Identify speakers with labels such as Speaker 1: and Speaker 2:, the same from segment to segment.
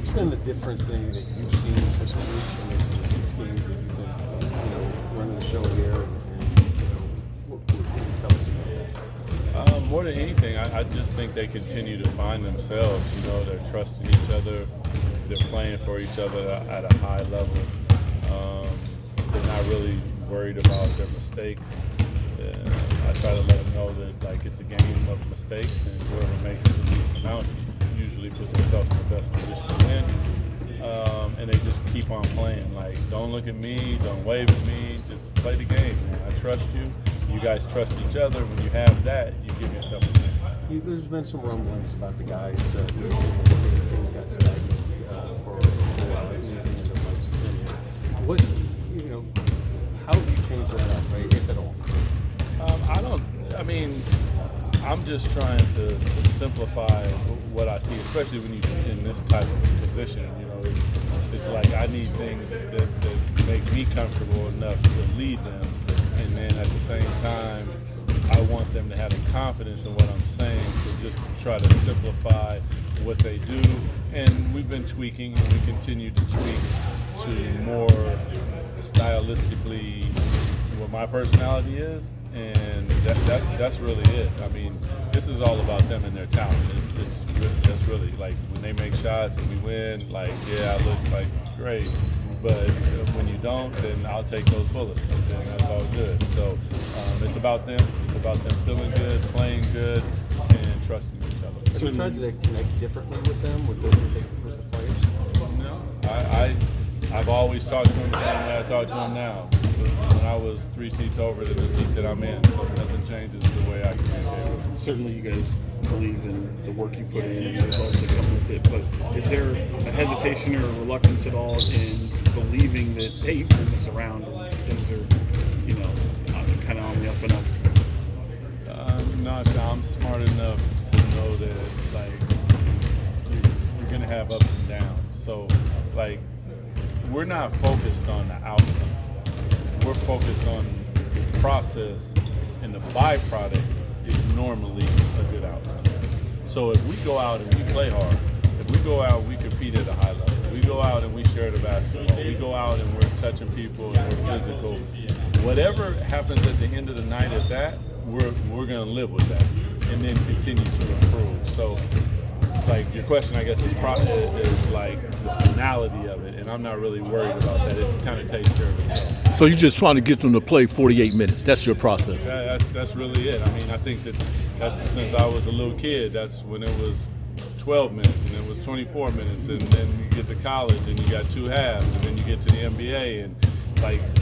Speaker 1: What's been the difference that you've seen this week in the 6 games that you've been, running the show here? What can you tell us about that?
Speaker 2: More than anything, I just think they continue to find themselves. They're trusting each other. They're playing for each other at a high level. They're not really worried about their mistakes. I try to let them know that it's a game of mistakes, and whoever makes the least amount usually puts themselves in the best position to win. And they just keep on playing. Don't look at me, don't wave at me, just play the game, man. I trust you. You guys trust each other. When you have that, you give yourself a chance.
Speaker 1: There's been some rumblings about the guys that things got stagnant for a while. Mike's tenure. How have you changed that up, right, if at all?
Speaker 2: I'm just trying to simplify what I see, especially when you're in this type of position. It's like I need things that make me comfortable enough to lead them, and then at the same time, I want them to have the confidence in what I'm saying. So just try to simplify what they do, and we've been tweaking, and we continue to tweak to more stylistically what my personality is, and that's really it. This is all about them and their talent. That's really when they make shots and we win. I look great, but when you don't, then I'll take those bullets, and that's all good. So it's about them. It's about them feeling good, playing good, and trusting each other.
Speaker 1: So you tried to connect differently with them, with the players?
Speaker 2: No, I've always talked to them the same way I talk to them now. So when I was 3 seats over to the seat that I'm in, so nothing changes the way I communicate with them.
Speaker 3: Certainly you guys believe in the work you put in and the results that come with it, but is there a hesitation or a reluctance at all in believing that, hey, you turn this around and things are, kind of on the up and up?
Speaker 2: No, I'm smart enough to know that you're gonna have ups and downs. So we're not focused on the outcome. We're focused on the process, and the byproduct is normally a good outcome. So if we go out and we play hard, if we go out and we compete at a high level, we go out and we share the basketball, we go out and we're touching people and we're physical, whatever happens at the end of the night at that, we're going to live with that and then continue to improve. So your question, I guess, is the finality of it, and I'm not really worried about that. It kind of takes care of itself.
Speaker 4: So you're just trying to get them to play 48 minutes. That's your process.
Speaker 2: That's really it. I think that's since I was a little kid. That's when it was 12 minutes, and it was 24 minutes, and then you get to college, and you got 2 halves, and then you get to the NBA, and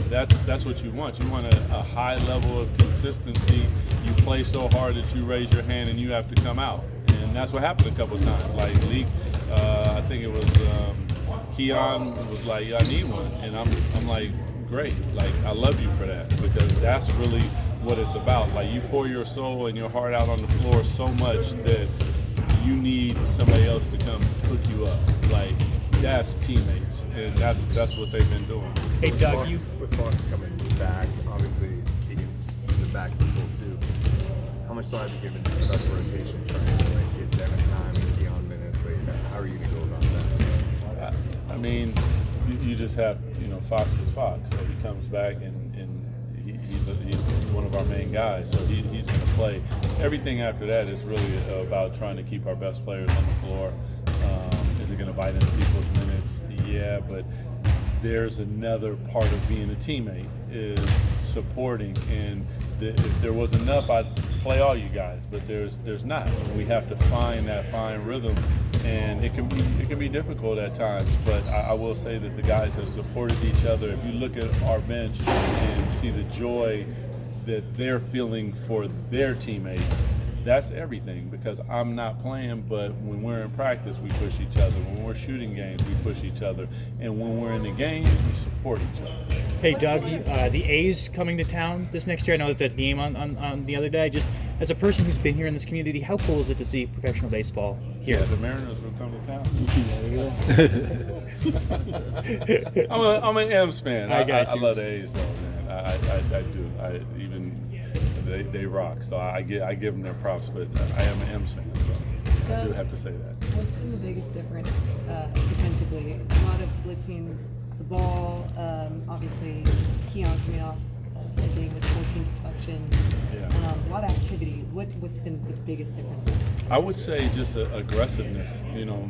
Speaker 2: that's what you want. You want a high level of consistency. You play so hard that you raise your hand and you have to come out. And that's what happened a couple of times. I think it was Keon was like, I need one. And I'm like, great. I love you for that, because that's really what it's about. You pour your soul and your heart out on the floor so much that you need somebody else to come hook you up. That's teammates, and that's what they've been doing.
Speaker 5: Hey, Doug,
Speaker 6: with Fox coming back, obviously Keegan's in the back of the full too. How much thought have you given about the rotation, trying to get Devin time and Keon minutes? How are you going to go about that?
Speaker 2: You just have, Fox is Fox, so he comes back and he's one of our main guys, so he's going to play. Everything after that is really about trying to keep our best players on the floor. Is it going to bite into people's minutes? Yeah, but there's another part of being a teammate is supporting, and if there was enough, I'd play all you guys, but there's not. We have to find that fine rhythm, and it can be difficult at times, but I will say that the guys have supported each other. If you look at our bench and see the joy that they're feeling for their teammates, that's everything, because I'm not playing, but when we're in practice, we push each other. When we're shooting games, we push each other. And when we're in the game, we support each other.
Speaker 5: Hey, Doug, the A's coming to town this next year. I know that the game on the other day. Just as a person who's been here in this community, how cool is it to see professional baseball here?
Speaker 2: Yeah, the Mariners will come to town. I'm an M's fan. I love the A's, though, man. I do. They rock, so I give them their props, but I am an M's fan, so I do have to say that.
Speaker 7: What's been the biggest difference defensively? A lot of blitzing the ball. Obviously, Keon coming off flipping with 14 deflections.
Speaker 2: Yeah.
Speaker 7: A lot of activity. What's been the biggest difference?
Speaker 2: I would say just aggressiveness. You know,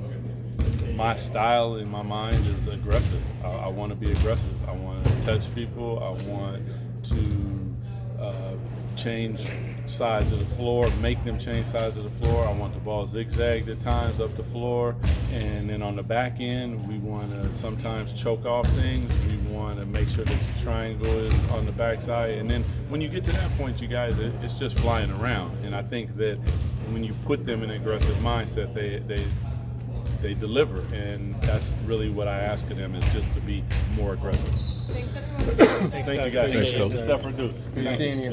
Speaker 2: my style in my mind is aggressive. I want to be aggressive. I want to touch people. I want to change sides of the floor, make them change sides of the floor. I want the ball zigzagged at times up the floor. And then on the back end, we want to sometimes choke off things. We want to make sure that the triangle is on the backside. And then when you get to that point, you guys, it's just flying around. And I think that when you put them in an aggressive mindset, they deliver. And that's really what I ask of them, is just to be more aggressive.
Speaker 7: Thanks, everyone.
Speaker 2: Thank you guys.
Speaker 4: Thanks, Coach.
Speaker 2: Except for Deuce.
Speaker 1: Good seeing you.